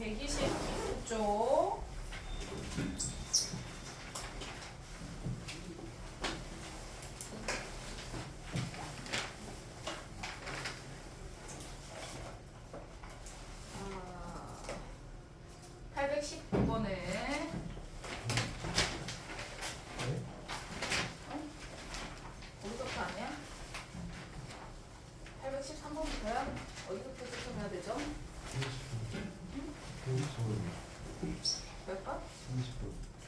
129쪽. 아, 819번에 어디서부터 아니야? 813번부터야? 어디서부터 시작해야 되죠? 몇 번?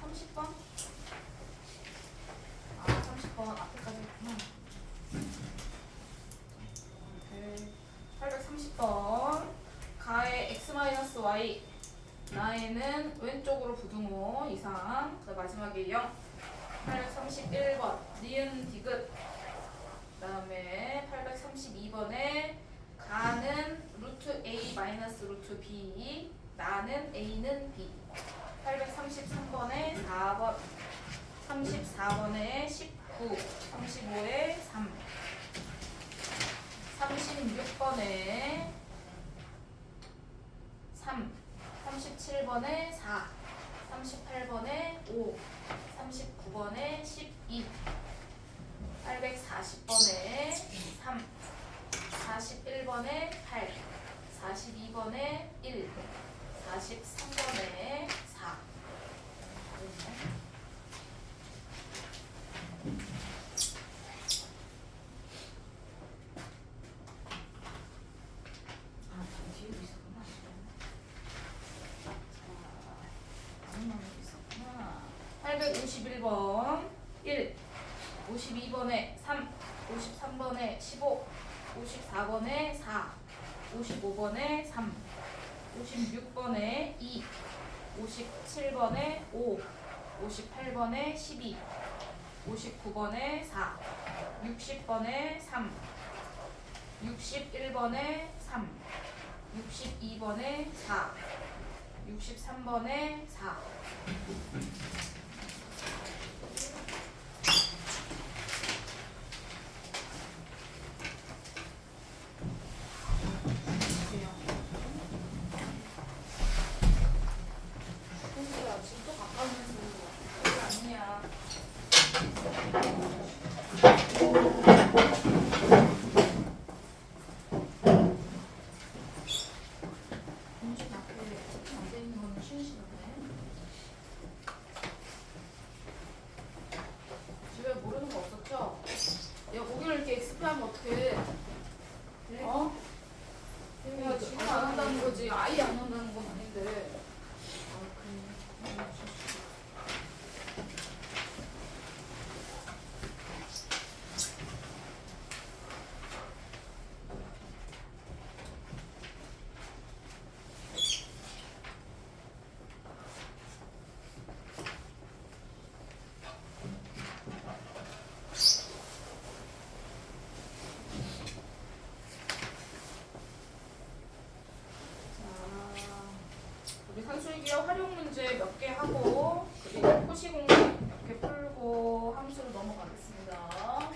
30번? 아, 30번 앞에까지 했구나. 오케이. 830번. 가의 x-y. 나에는 왼쪽으로 부등호 이상. 그 마지막에 0. 831번. 니은 디귿. 그 다음에 832번에 가는 루트 A 마이너스 루트 B. 나는 A는 B. 833번에 4번, 34번에 19, 35에 3, 36번에 3, 37번에 4, 38번에 5, 39번에 12, 840번에 3, 41번에 8, 42번에 1, 43번에 4. 아, 뒤에도 있었구나. 자, 있었구나. 851번 1, 52번에 3, 53번에 15, 54번에 4, 55번에 3, 56번에 2, 57번에 5, 58번에 12, 59번에 4, 60번에 3, 61번에 3, 62번에 4, 63번에 4. 집에 모르는 거 없었죠? 야, 고기를 이렇게 엑스프하면 어떡해? 어? 야, 지금 안 한다는 거지. 아예 안 한다는 건 아닌데. 우리 산술기어 활용 문제 몇 개 하고 그리고 토시 공식 몇 개 풀고 함수로 넘어가겠습니다.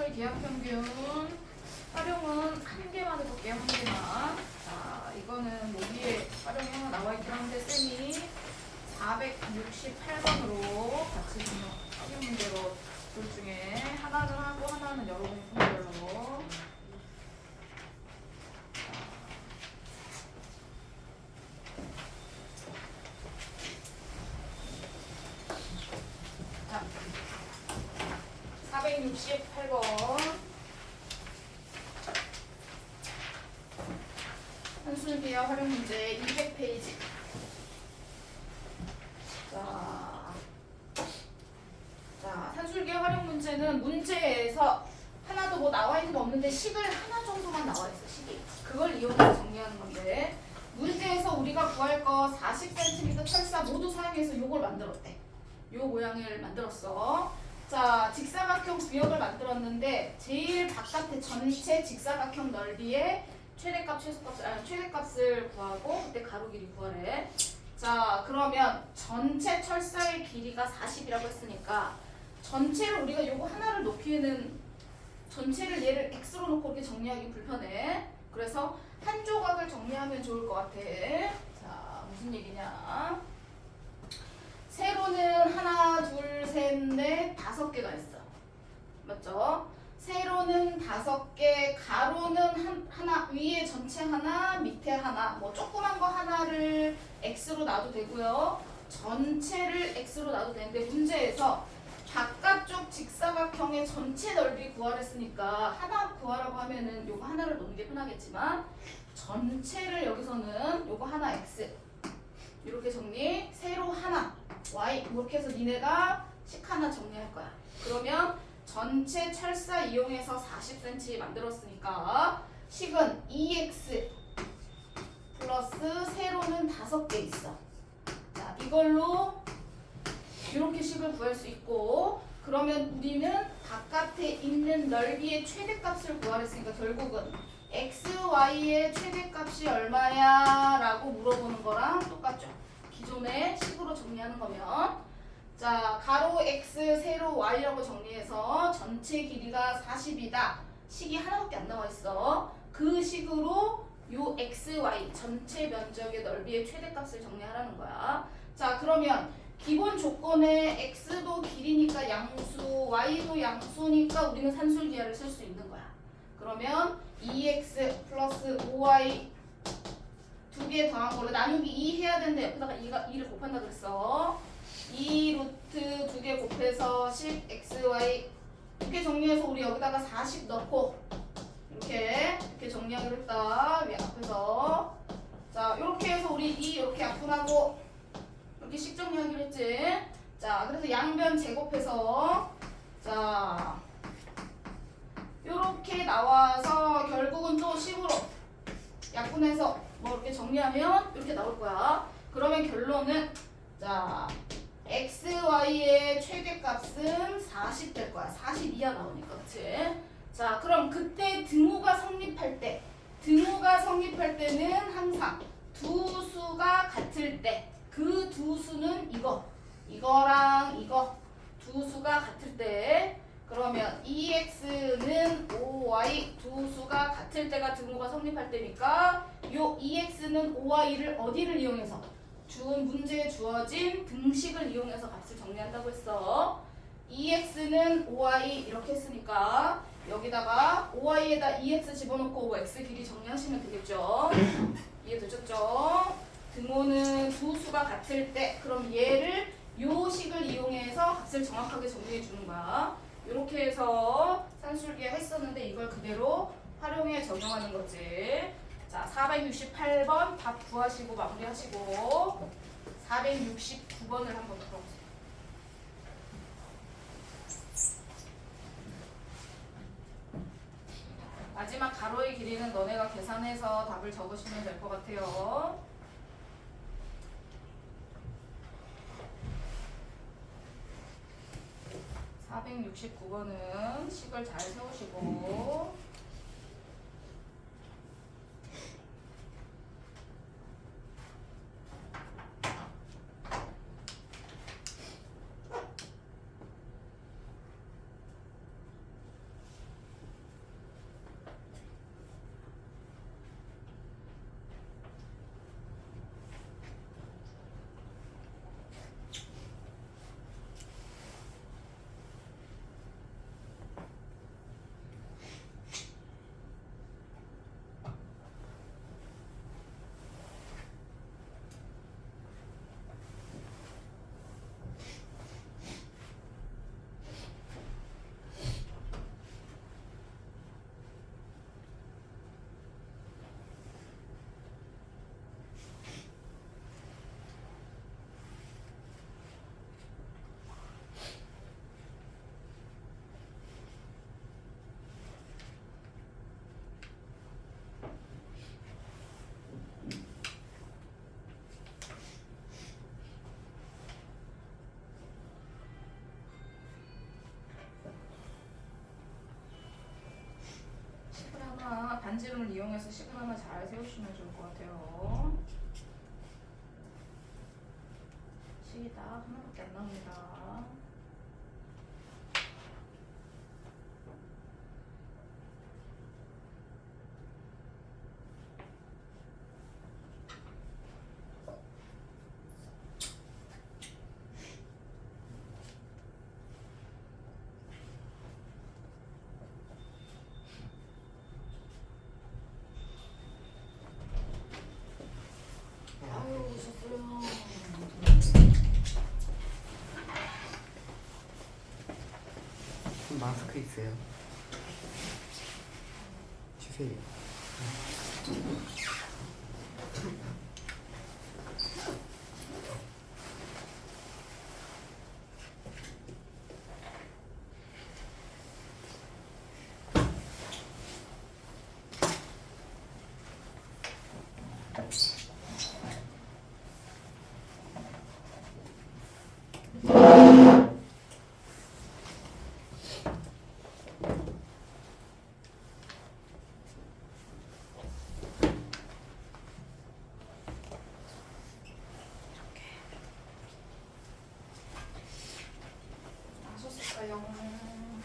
산술 기하평균 활용은 한 개만 해볼게요. 한 개만. 자, 이거는 여기에 활용이 하나 나와있긴 한데 쌤이 468번으로 같이 주는 확인 문제로 둘 중에 하나는 하고 하나는 여러분이 푸는 걸로. 자, 468번. 산술기하 활용 문제 200페이지. 자, 산술기하 활용 문제는 문제에서 하나도 뭐 나와 있는 거 없는데 식을 하나 정도만 나와 있어. 식이. 그걸 이용해서 정리하는 건데 문제에서 우리가 구할 거 40cm 철사 모두 사용해서 요걸 만들었대. 요 모양을 만들었어. 자, 직사각형 구역을 만들었는데 제일 바깥에 전체 직사각형 넓이의 최대값, 최대값을 구하고 그때 가로 길이 구하래. 자, 그러면 전체 철사의 길이가 40이라고 했으니까 전체를 우리가 요거 하나를 높이는 전체를 얘를 x로 놓고 이렇게 정리하기 불편해. 그래서 한 조각을 정리하면 좋을 것 같아. 자, 무슨 얘기냐? 세로는 하나, 둘, 셋, 넷, 5개가 있어. 맞죠? 세로는 5개, 가로는 하나, 위에 전체 하나, 밑에 하나, 뭐 조그만 거 하나를 x로 놔도 되고요. 전체를 x로 놔도 되는데 문제에서 바깥쪽 직사각형의 전체 넓이 구하랬으니까 하나 구하라고 하면은 요거 하나를 놓는 게 편하겠지만 전체를 여기서는 요거 하나 x 이렇게 정리, 세로 하나 y 이렇게 해서 니네가 식 하나 정리할 거야. 그러면 전체 철사 이용해서 40cm 만들었으니까 식은 2x 플러스 세로는 5개 있어. 자, 이걸로 이렇게 식을 구할 수 있고 그러면 우리는 바깥에 있는 넓이의 최대값을 구하랬으니까 결국은 x, y의 최대값이 얼마야? 라고 물어보는 거랑 똑같죠. 기존의 식으로 정리하는 거면 자, 가로 x, 세로 y라고 정리해서 전체 길이가 40이다. 식이 하나밖에 안 나와 있어. 그 식으로 요 x, y 전체 면적의 넓이의 최대값을 정리하라는 거야. 자, 그러면 기본 조건에 x도 길이니까 양수, y도 양수니까 우리는 산술기하를 쓸 수 있는 거야. 그러면 2x 플러스 5y 두 개 더한 걸로 나누기 2 해야 되는데 옆에다가 2를 곱한다 그랬어. 2 루트 2개 곱해서 10xy 이렇게 정리해서 우리 여기다가 40 넣고 이렇게 정리하기로 했다. 위 앞에서 자, 이렇게 해서 우리 2 이렇게 약분하고 이렇게 식 정리하기로 했지. 자, 그래서 양변 제곱해서 자 이렇게 나와서 결국은 또 식으로 약분해서 뭐 이렇게 정리하면 이렇게 나올 거야. 그러면 결론은 자 x, y의 최대값은 40 될 거야. 40 이하 나오니까, 그치? 자, 그럼 그때 등호가 성립할 때는 항상 두 수가 같을 때 그 두 수는 이거랑 이거 두 수가 같을 때 그러면 2x는 5y 두 수가 같을 때가 등호가 성립할 때니까 요 2x는 5y를 어디를 이용해서 문제에 주어진 등식을 이용해서 값을 정리한다고 했어. 2x는 5y 이렇게 했으니까 여기다가 5y에다 2x 집어넣고 x 길이 정리하시면 되겠죠. 이해되셨죠? 등호는 두 수가 같을 때 그럼 얘를 요 식을 이용해서 값을 정확하게 정리해 주는 거야. 이렇게 해서 산술기하 했었는데 이걸 그대로 활용해 적용하는 거지. 자, 468번 답 구하시고 마무리하시고 469번을 한번 풀어보세요. 마지막 가로의 길이는 너네가 계산해서 답을 적으시면 될 것 같아요. (469번은) 식을 잘 세우시고 이용해서 식을 하나 잘 세우시면 좋을 것 같아요. 식이 딱 하나밖에 안 나옵니다. 아유, 오셨어요. 마스크 있어요. 주세요. 아셨을까요? 네.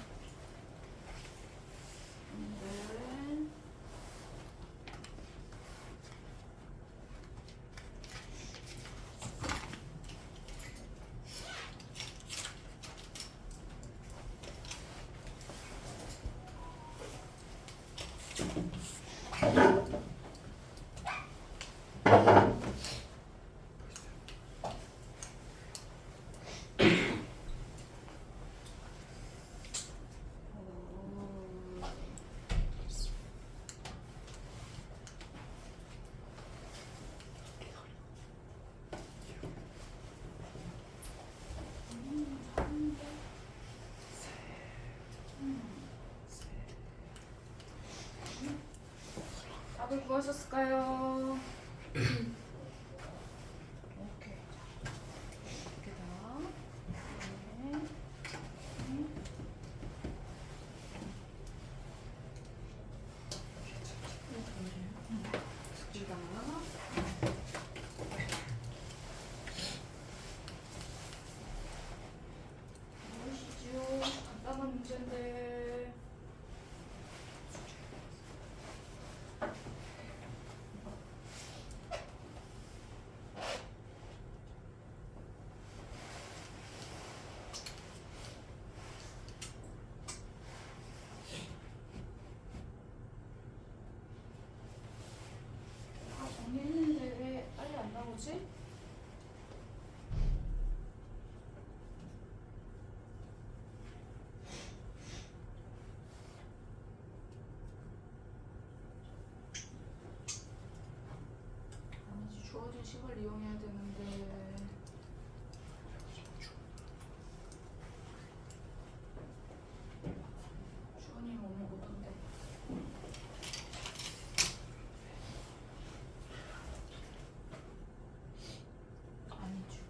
답을 구하셨을까요? 오케이. 이렇게 다. 네. 여기다. 무엇이지요? 간단한 문제인데. 아, 정리했는데 왜 빨리 안 나오지? 아니지, 주어진 식을 이용해야 되는데. 주원이 너무 오던데. 아니죠.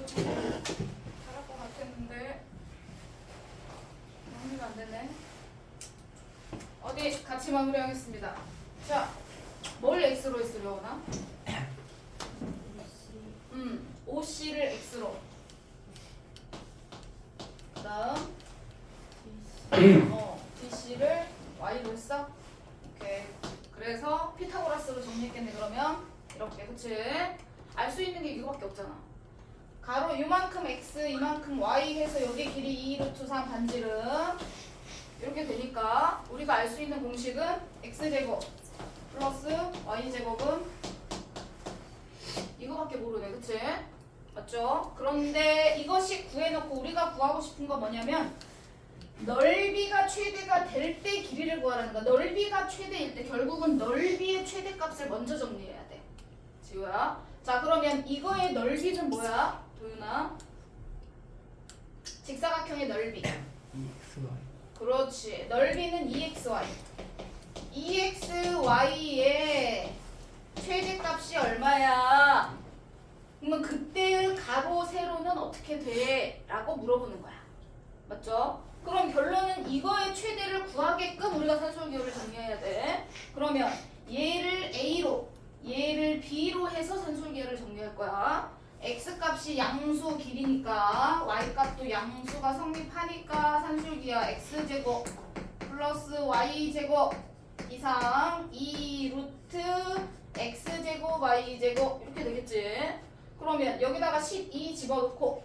잘할 것 같았는데 마무리가 안 되네. 어디 같이 마무리하겠습니다. 자, 뭘 x로 했으려나? OC를 x로. 그다음 DC를 y로 했어. 오케이. 그래서 피타고라스로 정리했겠네. 그러면 이렇게, 그치? 알 수 있는 게 이거밖에 없잖아. 가로 이만큼 x 이만큼 y 해서 여기 길이 2 루트 3 반지름 이렇게 되니까 우리가 알 수 있는 공식은 x제곱 플러스 y제곱은 이거밖에 모르네. 그치? 맞죠? 그런데 이것이 구해놓고 우리가 구하고 싶은 건 뭐냐면 넓이가 최대가 될 때 길이를 구하라는 거야. 넓이가 최대일 때 결국은 넓이의 최대값을 먼저 정리해야 돼. 지우야. 자, 그러면 이거의 넓이는 뭐야? 도윤아. 직사각형의 넓이. EXY. 그렇지. 넓이는 2xy. 2xy의 최대값이 얼마야? 라고 물어보는 거야. 맞죠? 그럼 결론은 이거의 최대를 구하게끔 우리가 산술기호를 정리해야 돼. 그러면 얘를 A로, 얘를 B로 해서 산술기호를 정리할 거야. X값이 양수 길이니까 Y값도 양수가 성립하니까 산술기하 X제곱 플러스 Y제곱 이상 2 루트 X제곱 Y제곱 이렇게 되겠지. 그러면 여기다가 12 집어넣고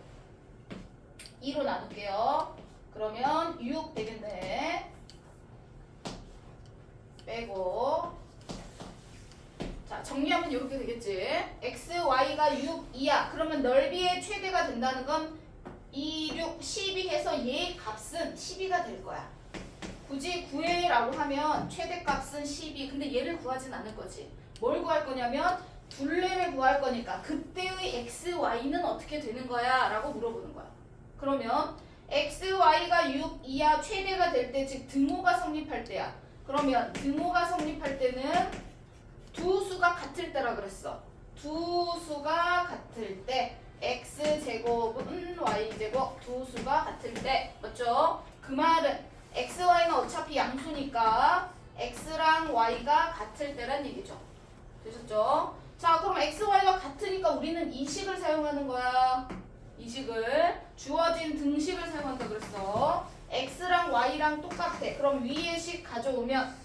2로 나눌게요. 그러면 6 되겠네. 빼고 자 정리하면 이렇게 되겠지. x, y가 6, 2야. 그러면 넓이의 최대가 된다는 건 2, 6, 12 해서 얘 값은 12가 될 거야. 굳이 구해라고 하면 최대값은 12. 근데 얘를 구하진 않을 거지. 뭘 구할 거냐면 둘레를 구할 거니까 그때의 x, y는 어떻게 되는 거야? 라고 물어보는 거야. 그러면 x, y가 6, 2야 최대가 될 때, 즉 등호가 성립할 때야. 그러면 등호가 성립할 때는 두 수가 같을 때라 그랬어. 두 수가 같을 때 x제곱은 y제곱 두 수가 같을 때. 맞죠? 그 말은 x, y는 어차피 양수니까 x랑 y가 같을 때란 얘기죠. 되셨죠? 자 그럼 x, y가 같으니까 우리는 이 식을 사용하는 거야. 이 식을 주어진 등식을 사용한다 그랬어. x랑 y랑 똑같아. 그럼 위의 식 가져오면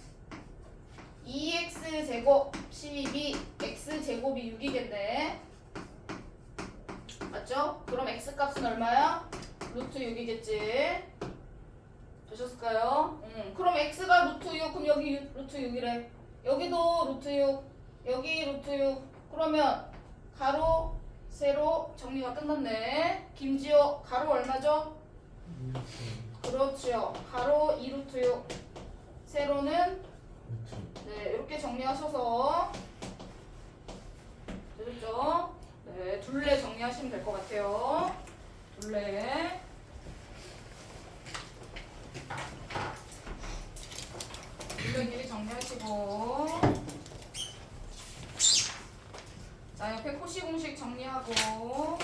2x제곱 12 x제곱이 6이겠네. 맞죠? 그럼 x값은 얼마야? 루트 6이겠지. 되셨을까요? 그럼 x가 루트 6 그럼 여기 루트 6이래. 여기도 루트 6 여기 루트 6 그러면 가로 세로 정리가 끝났네. 김지호 가로 얼마죠? 그렇죠. 가로 2루트 6 세로는 네 이렇게 정리하셔서 되셨죠? 네 둘레 정리하시면 될 것 같아요. 둘레 둘레 길이 정리하시고 자 옆에 코시 공식 정리하고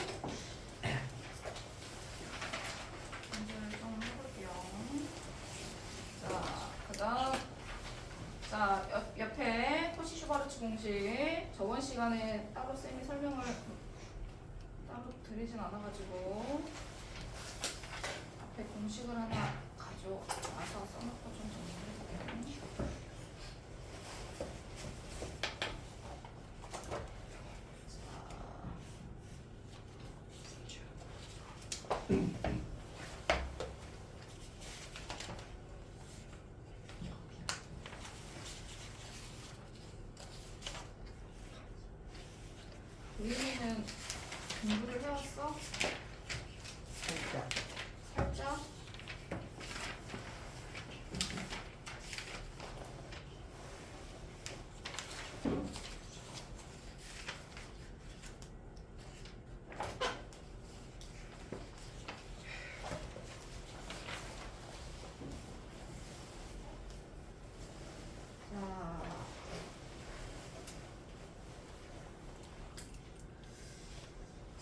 문제를 좀 해볼게요. 자 그다음 자 옆에 코시 슈바르츠 공식 저번 시간에 따로 쌤이 설명을 따로 드리진 않아가지고 앞에 공식을 하나 가져와서 써놓고 좀 정리해볼게요. 우리는 공부를 해왔어? 살짝. 살짝?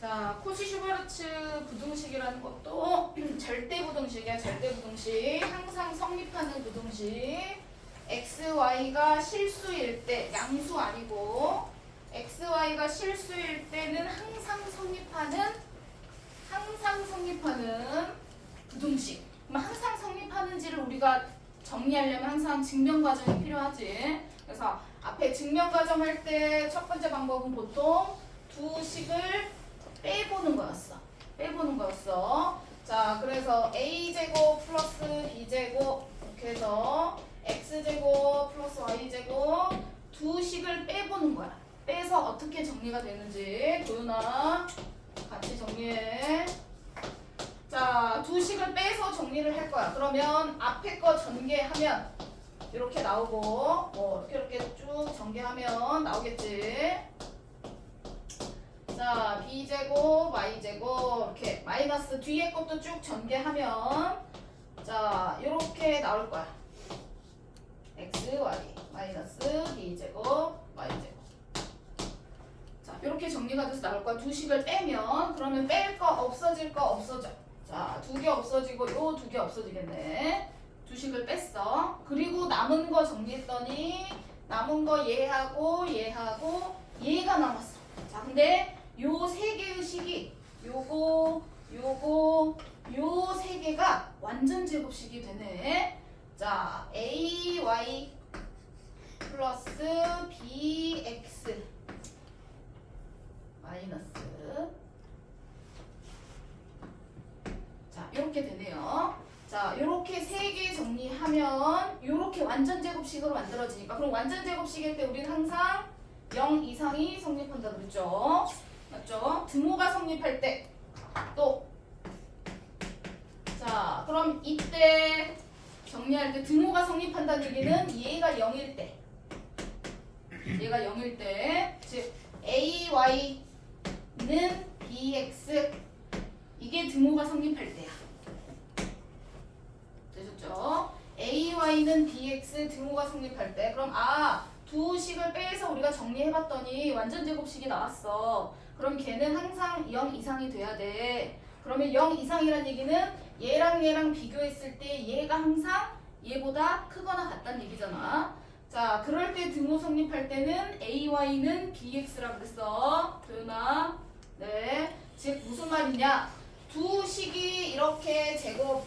자, 코시 슈바르츠 부등식이라는 것도 절대 부등식이야. 절대 부등식. 항상 성립하는 부등식. x, y가 실수일 때, 양수 아니고 x, y가 실수일 때는 항상 성립하는 부등식. 그럼 항상 성립하는지를 우리가 정리하려면 항상 증명 과정이 필요하지. 그래서 앞에 증명 과정 할 때 첫 번째 방법은 보통 두 식을 빼보는 거였어. 자, 그래서 a제곱 플러스 b제곱 이렇게 해서 x제곱 플러스 y제곱 두 식을 빼보는 거야. 빼서 어떻게 정리가 되는지 도윤아 같이 정리해. 자, 두 식을 빼서 정리를 할 거야. 그러면 앞에 거 전개하면 이렇게 나오고 뭐 이렇게 쭉 전개하면 나오겠지. 자, b제곱, y제곱 이렇게 마이너스 뒤에 것도 쭉 전개하면 자, 이렇게 나올 거야. x, y 마이너스 b제곱, y제곱. 자, 이렇게 정리가 돼서 나올 거야. 두 식을 빼면 그러면 뺄 거 없어질 거 없어져. 자, 2개 없어지고 요 2개 없어지겠네. 두 식을 뺐어. 그리고 남은 거 정리했더니 남은 거 얘하고 얘하고 얘가 남았어. 자, 근데 요 세 개의 식이 요거 요 세 개가 완전 제곱식이 되네. 자, AY 플러스 BX 마이너스 자, 이렇게 되네요. 자, 이렇게 세 개 정리하면 이렇게 완전 제곱식으로 만들어지니까 그럼 완전 제곱식일 때 우리는 항상 0 이상이 성립한다 그랬죠? 맞죠? 등호가 성립할 때 또 자, 그럼 이때 정리할 때 등호가 성립한다는 얘기는 얘가 0일 때 얘가 0일 때 즉 AY는 BX 이게 등호가 성립할 때야. 되셨죠? AY는 BX 등호가 성립할 때 그럼 두 식을 빼서 우리가 정리해봤더니 완전 제곱식이 나왔어. 그럼 걔는 항상 0 이상이 돼야 돼. 그러면 0 이상이란 얘기는 얘랑 비교했을 때 얘가 항상 얘보다 크거나 같다는 얘기잖아. 자, 그럴 때 등호 성립할 때는 AY는 BX라고 그랬어. 도윤아. 네. 즉 무슨 말이냐? 두 식이 이렇게 제곱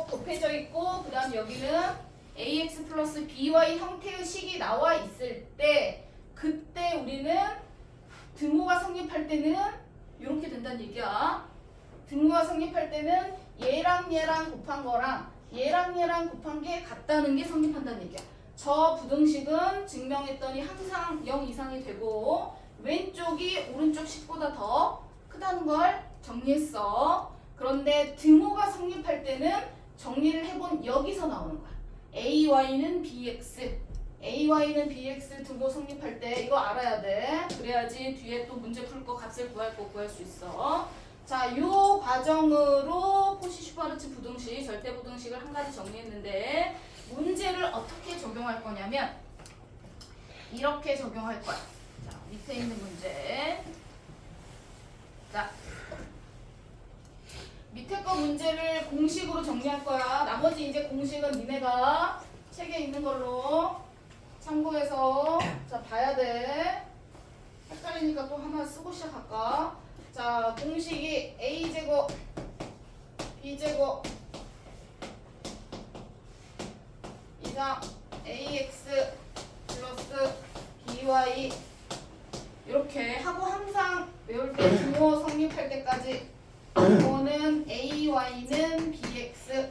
곱해져 있고 그 다음 여기는 AX 플러스 BY 형태의 식이 나와 있을 때 그때 우리는 등호가 성립할 때는 이렇게 된다는 얘기야. 등호가 성립할 때는 얘랑 곱한 거랑 얘랑 곱한 게 같다는 게 성립한다는 얘기야. 저 부등식은 증명했더니 항상 0 이상이 되고 왼쪽이 오른쪽 식보다 더 크다는 걸 정리했어. 그런데 등호가 성립할 때는 정리를 해본 여기서 나오는 거야. AY는 BX 등호 성립할 때 이거 알아야 돼. 그래야지 뒤에 또 문제 풀 거 값을 구할 수 있어. 자, 요 과정으로 포시-슈바르츠 부등식, 절대 부등식을 한 가지 정리했는데 문제를 어떻게 적용할 거냐면 이렇게 적용할 거야. 자, 밑에 있는 문제. 자, 밑에 거 문제를 공식으로 정리할 거야. 나머지 이제 공식은 니네가 책에 있는 걸로 참고해서 자 봐야 돼. 헷갈리니까 또 하나 쓰고 시작할까? 자, 공식이 a제곱 b제곱 이상 ax 플러스 by 이렇게 하고 항상 외울 때 등호 성립할 때까지 등호는 ay는 bx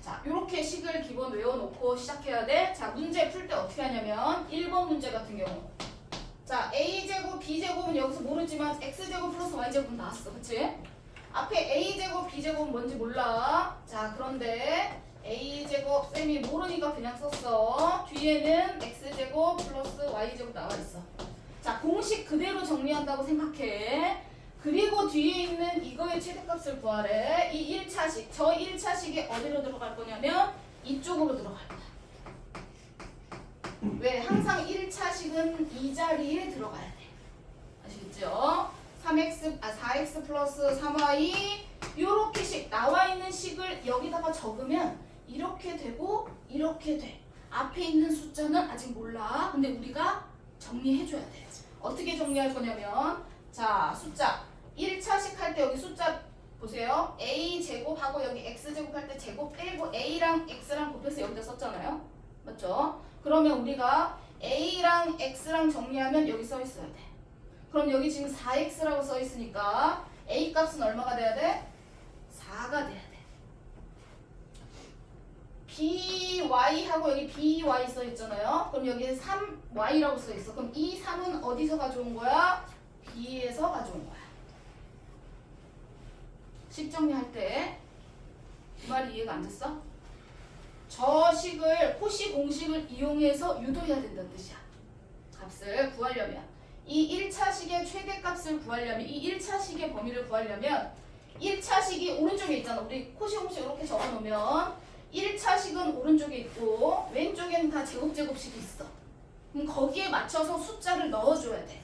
자, 이렇게 식을 기본 외워놓고 시작해야 돼. 자, 문제 풀 때 어떻게 하냐면 1번 문제 같은 경우 자, a제곱 b제곱은 여기서 모르지만 x제곱 플러스 y제곱은 나왔어. 그치? 앞에 a제곱 b제곱은 뭔지 몰라. 자, 그런데 a제곱 쌤이 모르니까 그냥 썼어. 뒤에는 x제곱 플러스 y제곱 나와 있어. 자, 공식 그대로 정리한다고 생각해. 그리고 뒤에 있는 이거의 최대값을 구하래. 이 1차식, 저 1차식이 어디로 들어갈 거냐면 이쪽으로 들어갈 거야. 왜? 항상 1차식은 이 자리에 들어가야 돼. 아시겠죠? 4x 플러스 3y 요렇게 식, 나와 있는 식을 여기다가 적으면 이렇게 되고 이렇게 돼. 앞에 있는 숫자는 아직 몰라. 근데 우리가 정리해줘야 돼. 어떻게 정리할 거냐면 자, 숫자 1차식 할 때 여기 숫자 보세요. a제곱하고 여기 x제곱 할 때 제곱 빼고 a랑 x랑 곱해서 여기다 썼잖아요. 맞죠? 그러면 우리가 a랑 x랑 정리하면 여기 써 있어야 돼. 그럼 여기 지금 4x라고 써 있으니까 a 값은 얼마가 돼야 돼? 4가 돼야 돼. by하고 여기 by 써 있잖아요. 그럼 여기 3y라고 써 있어. 그럼 이 3은 어디서 가져온 거야? b에서 가져온 거야. 식 정리할 때 그 말이 이해가 안 됐어? 저 식을 포시 공식을 이용해서 유도해야 된다는 뜻이야. 값을 구하려면 이 1차식의 최대값을 구하려면 이 1차식의 범위를 구하려면 1차식이 오른쪽에 있잖아. 우리 포시 공식 이렇게 적어놓으면 1차식은 오른쪽에 있고 왼쪽에는 다 제곱식이 있어. 그럼 거기에 맞춰서 숫자를 넣어줘야 돼.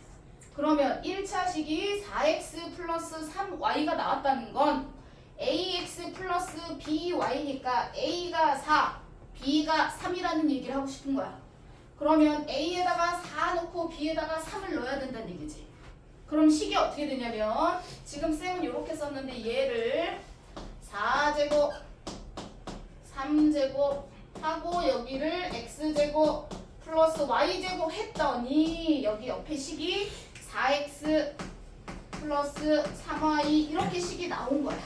그러면 1차식이 4x 플러스 3y가 나왔다는 건 ax 플러스 by니까 a가 4, b가 3이라는 얘기를 하고 싶은 거야. 그러면 a에다가 4 넣고 b에다가 3을 넣어야 된다는 얘기지. 그럼 식이 어떻게 되냐면 지금 쌤은 이렇게 썼는데 얘를 4제곱 3제곱 하고 여기를 x제곱 플러스 y제곱 했더니 여기 옆에 식이 4x 플러스 3y 이렇게 식이 나온 거야.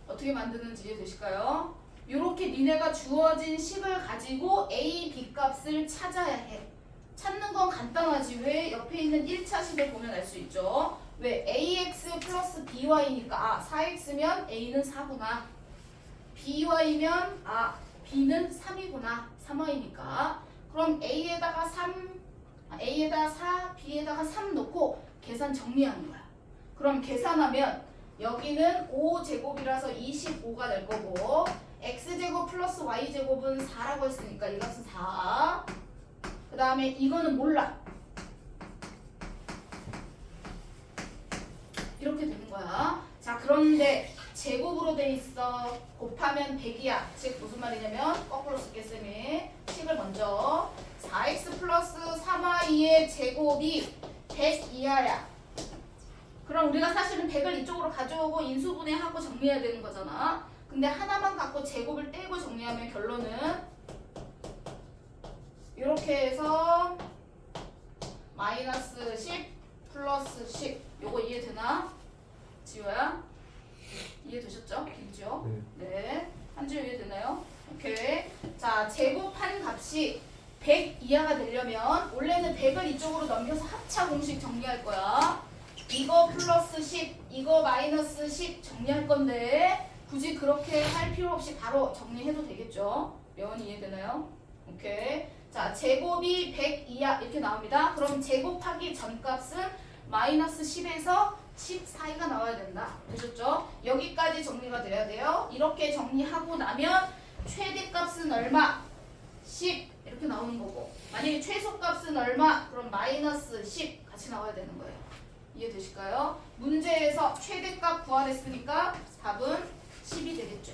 어떻게 만드는지 이해되실까요? 이렇게 니네가 주어진 식을 가지고 a, b 값을 찾아야 해. 찾는 건 간단하지. 왜? 옆에 있는 1차 식을 보면 알 수 있죠. 왜? ax 플러스 by니까 4x면 a는 4구나. by면 b는 3이구나. 3y니까. 그럼 a에다가 4, b에다가 3 넣고 계산 정리하는 거야. 그럼 계산하면 여기는 5제곱이라서 25가 될 거고 x제곱 플러스 y제곱은 4라고 했으니까 이 값은 4. 그 다음에 이거는 몰라. 이렇게 되는 거야. 자, 그런데 제곱으로 돼 있어. 곱하면 100이야. 즉 무슨 말이냐면 거꾸로 쓸게 쌤이 식을 먼저 4x 플러스 3y의 제곱이 100 이하야. 그럼 우리가 사실은 100을 이쪽으로 가져오고 인수분해하고 정리해야 되는 거잖아. 근데 하나만 갖고 제곱을 떼고 정리하면 결론은 이렇게 해서 마이너스 10 플러스 10. 요거 이해되나? 지호야? 이해되셨죠? 김지호? 네. 한지호 이해되나요? 오케이. 자, 제곱한 값이 100 이하가 되려면 원래는 100을 이쪽으로 넘겨서 합차 공식 정리할 거야. 이거 플러스 10, 이거 마이너스 10 정리할 건데 굳이 그렇게 할 필요 없이 바로 정리해도 되겠죠? 명언이 이해되나요? 오케이. 자, 제곱이 100 이하 이렇게 나옵니다. 그럼 제곱하기 전 값은 마이너스 10에서 10 사이가 나와야 된다. 되셨죠? 여기까지 정리가 돼야 돼요. 이렇게 정리하고 나면 최대값은 얼마? 10 이렇게 나오는 거고 만약에 최소값은 얼마? 그럼 마이너스 10 같이 나와야 되는 거예요. 이해되실까요? 문제에서 최대값 구하랬으니까 답은 10이 되겠죠.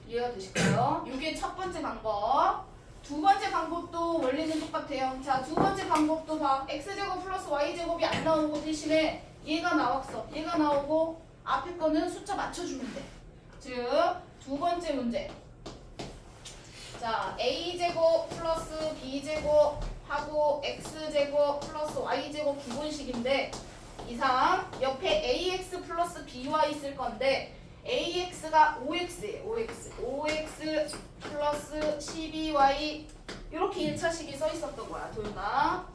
이해가 되실까요? 이게 첫 번째 방법. 두 번째 방법도 원리는 똑같아요. 자, 두 번째 방법도 봐. x제곱 플러스 y제곱이 안 나오고 대신에 얘가 나왔어. 얘가 나오고 앞에 거는 숫자 맞춰주면 돼. 즉, 두 번째 문제. 자, a제곱 플러스 b제곱 하고 x제곱 플러스 y제곱 기본식인데 이상 옆에 ax 플러스 by 있을 건데 ax가 5x예요. 5x 플러스 12y 이렇게 1차식이 써 있었던 거야. 도윤아.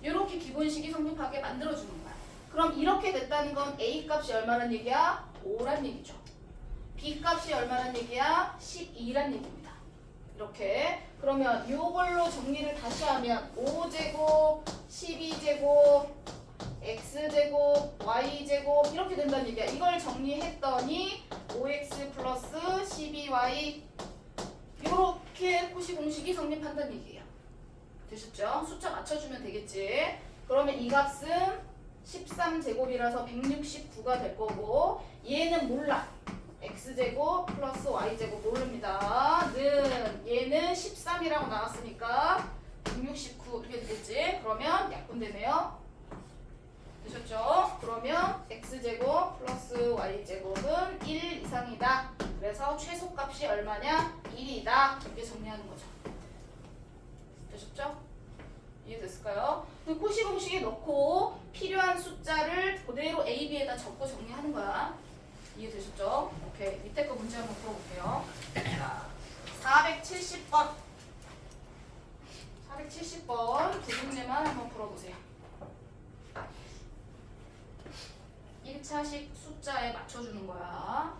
이렇게 기본식이 성립하게 만들어주는 거야. 그럼 이렇게 됐다는 건 a 값이 얼마란 얘기야? 5란 얘기죠. b 값이 얼마란 얘기야? 12란 얘기입니다. 이렇게. 그러면 이걸로 정리를 다시 하면 5제곱, 12제곱, x제곱, y제곱 이렇게 된다는 얘기야. 이걸 정리했더니 5x 플러스 12y 이렇게 호시 공식이 성립한다는 얘기예요. 되셨죠? 숫자 맞춰주면 되겠지. 그러면 이 값은 13제곱이라서 169가 될 거고 얘는 몰라. x제곱 플러스 y제곱 모릅니다. 는 얘는 13이라고 나왔으니까 169 이렇게 되겠지. 그러면 약분되네요. 되셨죠? 그러면 x제곱 플러스 y제곱은 1 이상이다. 그래서 최소값이 얼마냐? 1이다. 이렇게 정리하는 거죠. 되셨죠? 이해됐을까요? 코시 공식에 넣고 필요한 숫자를 그대로 A, B에다 적고 정리하는 거야. 이해되셨죠? 오케이. 밑에 거 문제 한번 풀어볼게요. 자, 470번. 470번 두 문제만 한번 풀어보세요. 1차식 숫자에 맞춰주는 거야.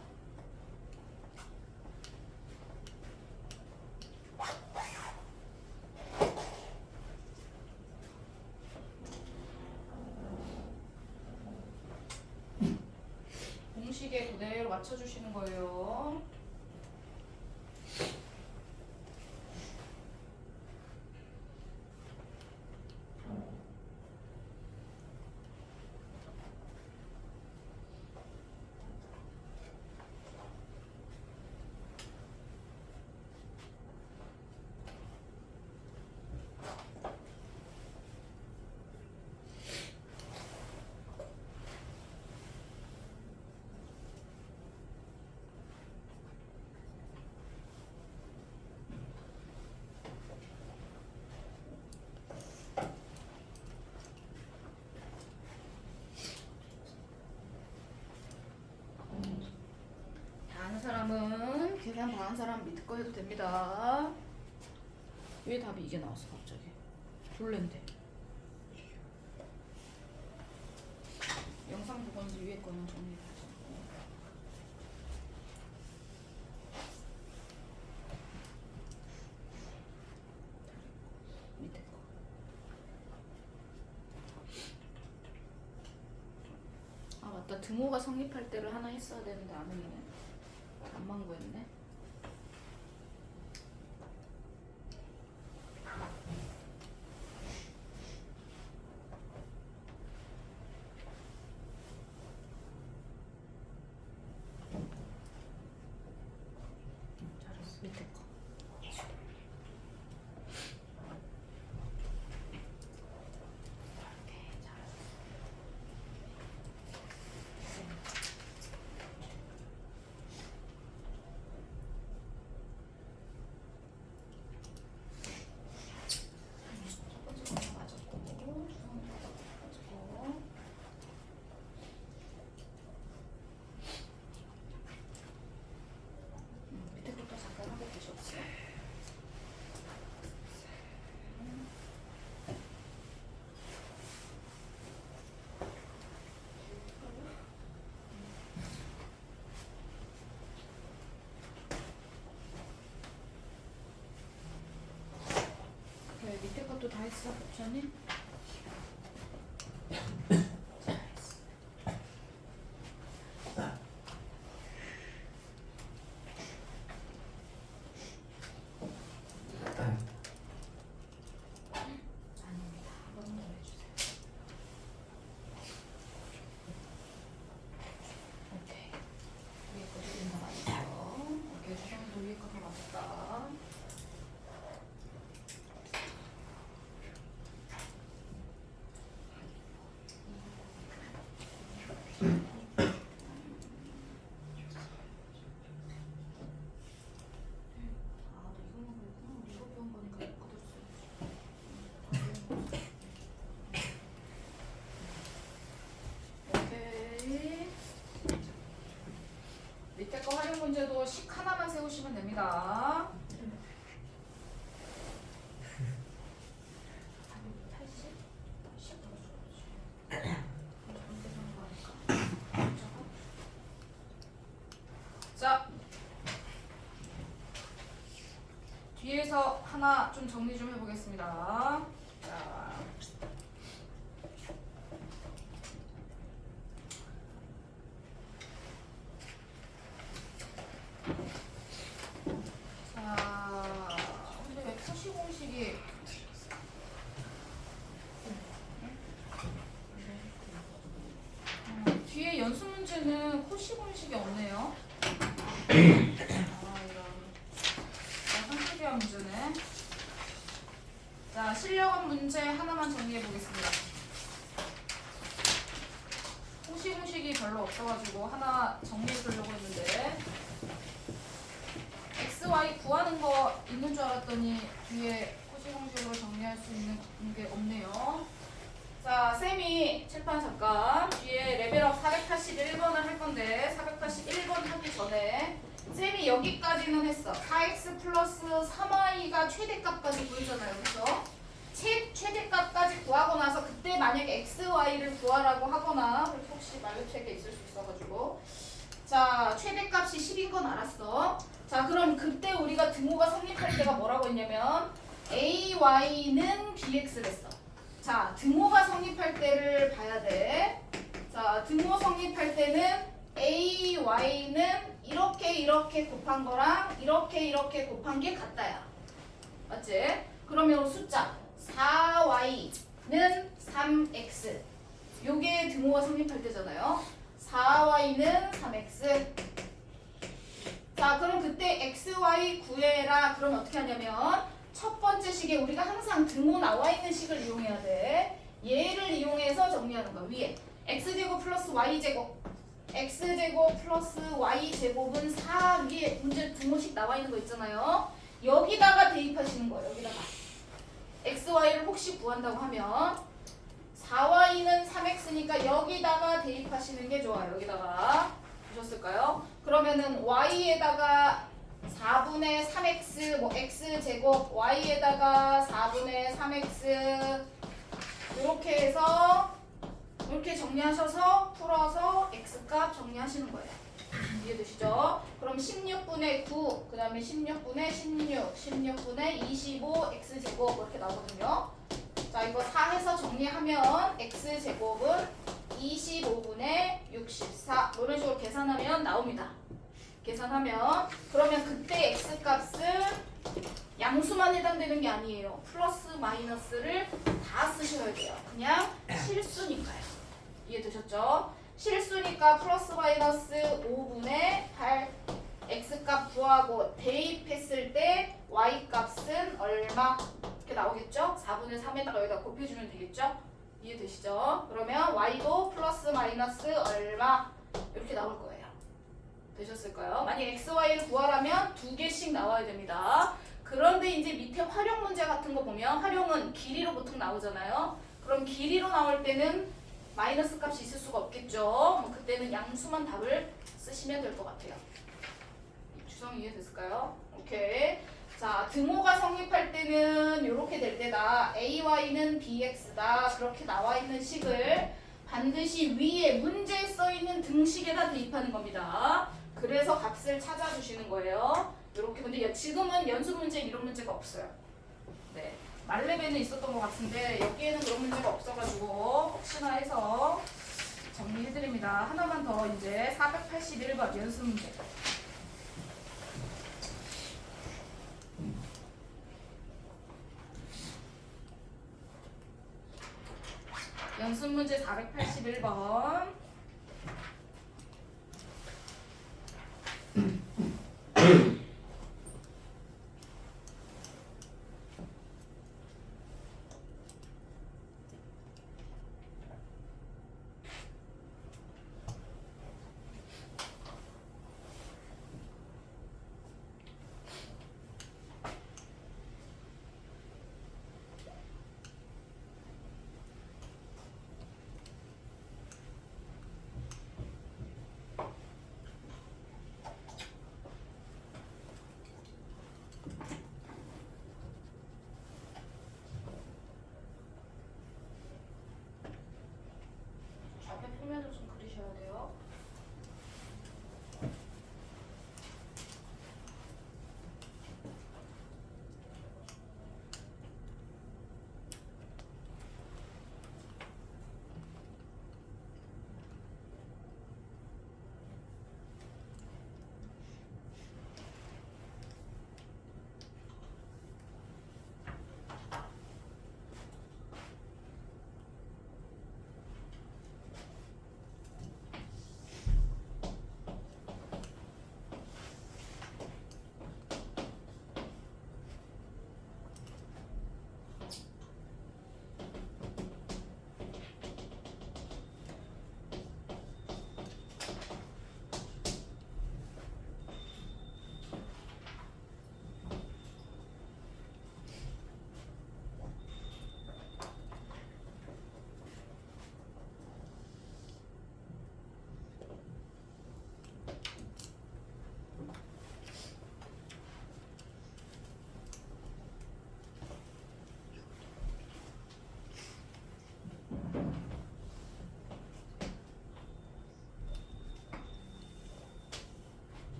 공식에 그대로 맞춰주시는 거예요. 사람은 계산 다 한 사람 밑에 거 해도 됩니다. 왜 답이 이게 나왔어 갑자기? 졸랜데. 영상 보고 이제 위에 거는 정리하자. 밑에 거. 아 맞다. 등호가 성립할 때를 하나 했어야 되는데 안 했네. 안 망고했네. 잘했어. 밑에 거. 오케이, 잘했어. 첫 번째 거 맞았고, 주성이 맞았고. 밑에 것도 잠깐 하고 계셨어. 그래, 밑에 것도 다 했어, 부천이? 아닙니다. 한 번 더 해주세요. 오케이. 위에 거 두 개 다 맞았어. 오케이, 주성이도 위에 거 다 맞았다. 아, 너 이거만 그랬구나. 우리 이거 배운 거니까 이거 그대로 오케이. 밑에 거 활용 문제도 식 하나만 세우시면 됩니다. 80? 10 자, 뒤에서 하나 좀 정리 좀 해보겠습니다. 자, 근데 왜 표시 공식이 뒤에 연수 문제는 코시 공식이 없네요. 아, 이런 상식이한 문제네. 자, 실력은 문제 하나만 정리해 보겠습니다. 코시 공식이 별로 없어가지고 하나 정리해 보려고 했는데 x, y 구하는 거 있는 줄 알았더니 뒤에 코시 공식으로 정리할 수 있는 게 없네요. 자, 쌤이 칠판 잠깐 뒤에 레벨업 481번을 할 건데 481번 하기 전에 쌤이 여기까지는 했어. 4x 플러스 3y가 최대값까지 보이잖아요. 그렇죠? 최대값까지 구하고 나서 그때 만약에 x, y를 구하라고 하거나 혹시 말려책에 있을 수 있어가지고 자, 최대값이 10인 건 알았어. 자, 그럼 그때 우리가 등호가 성립할 때가 뭐라고 했냐면 a, y는 bx를 했어. 자, 등호가 성립할 때를 봐야 돼. 자, 등호 성립할 때는 a, y는 이렇게 곱한 거랑 이렇게 곱한 게 같다야. 맞지? 그러면 숫자 4y는 3x. 요게 등호가 성립할 때잖아요. 4y는 3x. 자, 그럼 그때 x, y 구해라. 그러면 어떻게 하냐면 첫 번째 식에 우리가 항상 등호 나와 있는 식을 이용해야 돼. 얘를 이용해서 정리하는 거야. 위에 x제곱 플러스 y제곱 x제곱 플러스 y제곱은 4 위에 문제 등호식 나와 있는 거 있잖아요. 여기다가 대입하시는 거예요. 여기다가 x, y를 혹시 구한다고 하면 4y는 3x니까 여기다가 대입하시는 게 좋아요. 여기다가 보셨을까요? 그러면은 y에다가 4분의 3x 뭐 x제곱 y에다가 4분의 3x 이렇게 해서 이렇게 정리하셔서 풀어서 x값 정리하시는 거예요. 이해되시죠? 그럼 16분의 9, 그 다음에 16분의 16, 16분의 25 x제곱 이렇게 나오거든요. 자, 이거 4 해서 정리하면 x제곱은 25분의 64 이런 식으로 계산하면 나옵니다. 계산하면 그러면 그때 x값은 양수만 해당되는 게 아니에요. 플러스 마이너스를 다 쓰셔야 돼요. 그냥 실수니까요. 이해되셨죠? 실수니까 플러스 마이너스 5분의 8 x값 구하고 대입했을 때 y값은 얼마? 이렇게 나오겠죠? 4분의 3에다가 여기다 곱해주면 되겠죠? 이해되시죠? 그러면 y도 플러스 마이너스 얼마? 이렇게 나올 거예요. 되셨을까요? 만약 x, y를 구하라면 2개씩 나와야 됩니다. 그런데 이제 밑에 활용 문제 같은 거 보면 활용은 길이로 보통 나오잖아요. 그럼 길이로 나올 때는 마이너스 값이 있을 수가 없겠죠. 그때는 양수만 답을 쓰시면 될 것 같아요. 주성 이해됐을까요? 오케이. 자, 등호가 성립할 때는 이렇게 될 때다. AY는 BX다. 그렇게 나와 있는 식을 반드시 위에 문제에 써 있는 등식에다 대입하는 겁니다. 그래서 값을 찾아주시는 거예요. 이렇게. 근데 지금은 연습 문제 이런 문제가 없어요. 네. 말레베는 있었던 것 같은데 여기에는 그런 문제가 없어가지고 혹시나 해서 정리해드립니다. 하나만 더 이제 481번 연습 문제. 연습 문제 481번.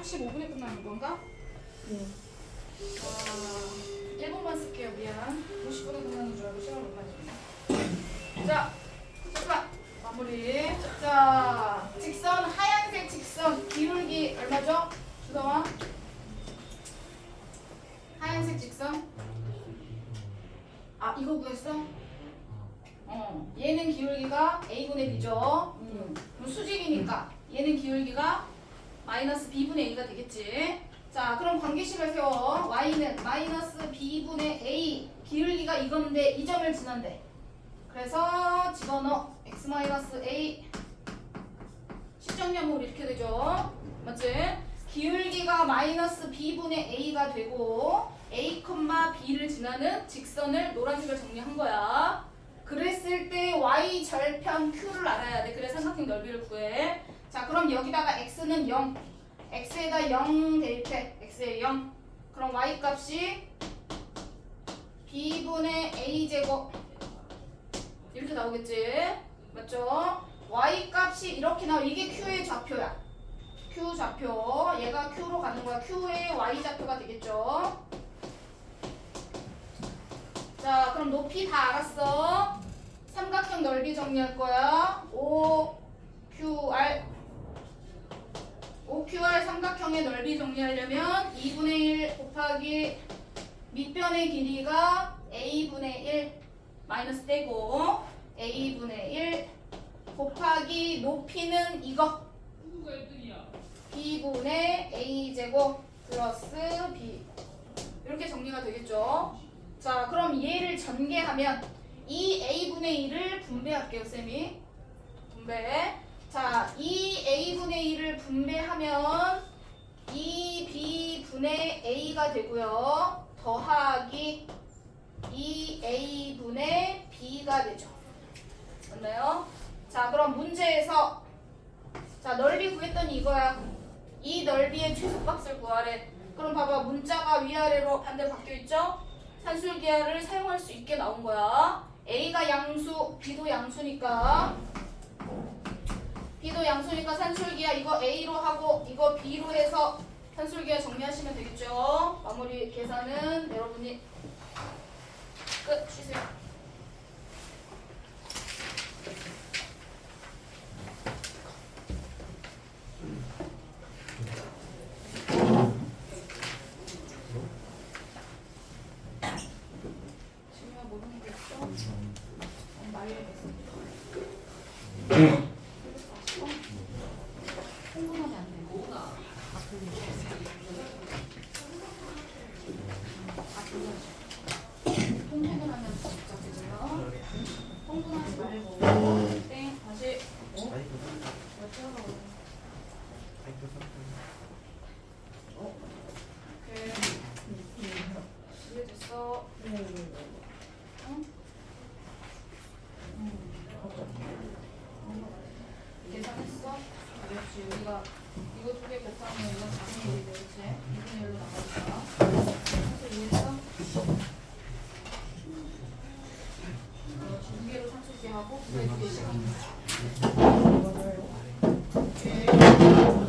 15분에 끝나는 건가? 네. 1분만 쓸게요. 미안. 50분에 끝나는 줄 알고 시간을 못 맞췄네. 자, 잠깐 마무리. 자, 직선 하얀색 직선 기울기 얼마죠? 주성아. 하얀색 직선. 아, 이거 구했어? 얘는 기울기가 a분의 b죠. 그럼 수직이니까 얘는 기울기가 마이너스 b분의 a가 되겠지. 자, 그럼 관계식을 세워. y는 마이너스 b분의 a, 기울기가 이건데 이 점을 지난대. 그래서 집어넣어. x 마이너스 a 시정연목으로 이렇게 되죠. 맞지? 기울기가 마이너스 b분의 a가 되고 a, b를 지나는 직선을 노란색을 정리한 거야. 그랬을 때 y 절편 q를 알아야 돼. 그래 삼각형 넓이를 구해. 자, 그럼 여기다가 x는 0, x에다 0 대입해. x에 0. 그럼 y 값이 b분의 a제곱 이렇게 나오겠지? 맞죠? y 값이 이렇게 나와. 이게 q의 좌표야. q 좌표. 얘가 q로 가는 거야. q의 y 좌표가 되겠죠? 자, 그럼 높이 다 알았어. 삼각형 넓이 정리할 거야. OQR. OQR 삼각형의 넓이 정리하려면 2분의 1 곱하기 밑변의 길이가 A분의 1 마이너스 떼고 A분의 1 곱하기 높이는 이거 B분의 A제곱 플러스 B 이렇게 정리가 되겠죠. 자, 그럼 얘를 전개하면 이 A분의 1을 분배할게요, 쌤이. 분배. 자, 이 A분의 1을 분배하면 이 B분의 A가 되고요. 더하기 이 A분의 B가 되죠. 맞나요? 자, 그럼 문제에서 자, 넓이 구했더니 이거야. 이 넓이의 최소값을 구하래. 그럼 봐봐. 문자가 위아래로 반대로 바뀌어있죠? 산술기하를 사용할 수 있게 나온 거야. A가 양수, B도 양수니까 산술기하 이거 A로 하고 이거 B로 해서 산술기하 정리하시면 되겠죠. 마무리 계산은 여러분이 끝. 쉬세요. 지금아 모르는 거 있어? 말려 됐어. 흥분하면 안 돼. 통행을 하면 복잡해져요. 흥분하지 말고. 땡. 다시. 몇 초가 오케이. 이해됐어? 응? 계산했어? 그렇지. 여기가 이거 두 개 곱하면 이건 4분의 1이 되겠지? 2분의 1로 나가니까. 그래서 이해했어? 두 개로 산출기 하고 두 개 시간. 오케이.